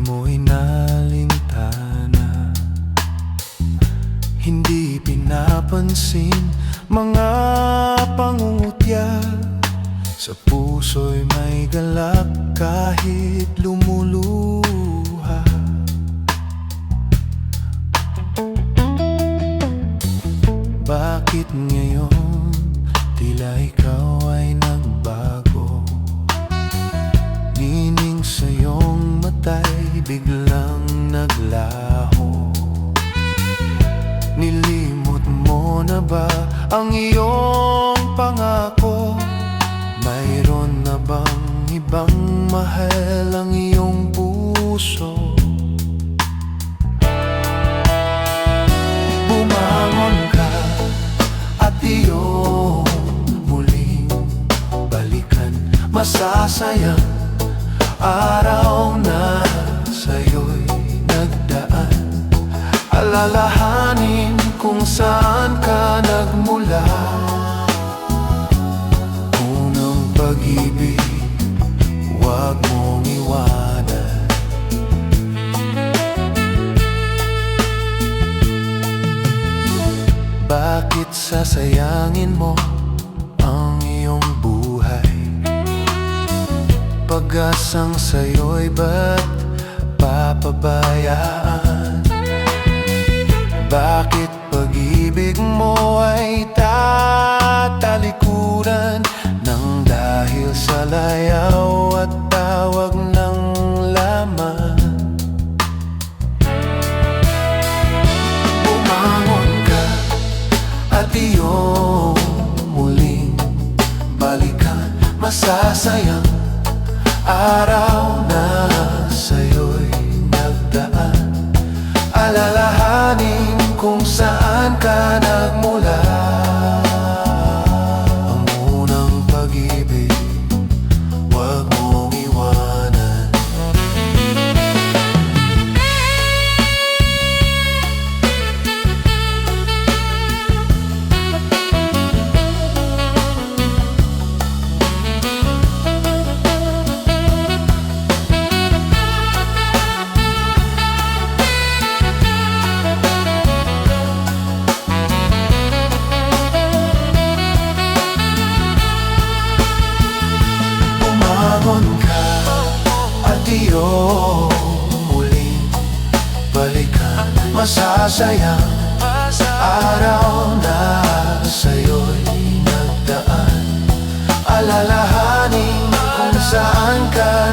mo'y nalintana, hindi pinapansin mga pangungutya. Sa puso'y may galak kahit lumuluha. Bakit ngayon tila ikaw ay nagbago? Nining sa iyong mata'y biglang naglaho. Nilimot mo na ba ang iyong pangako? Mayroon na bang ibang mahal ang iyong puso? Bumangon ka at iyong muling balikan. Masasayang araw na sa'yo'y nagdaan. Alalahanin kung saan ka nagmula. Unang pag-ibig, huwag mong iwanan. Bakit sasayangin mo ang iyong buhay? Pag-asang sa'yo'y ba't papabayaan? Bakit pag-ibig mo ay tatalikuran nang dahil sa layaw at tawag ng laman? Bumangon ka at iyong muling balikan. Masasayang araw na sa'yo'y nagdaan. Alalahanin kung saan ka nagmula. Ang unang pag-ibig, huwag mong iwanan. Bumangon ka at iyong muling balikan. Masasayang araw na sa'yo'y nagdaan. Alalahanin kung saan ka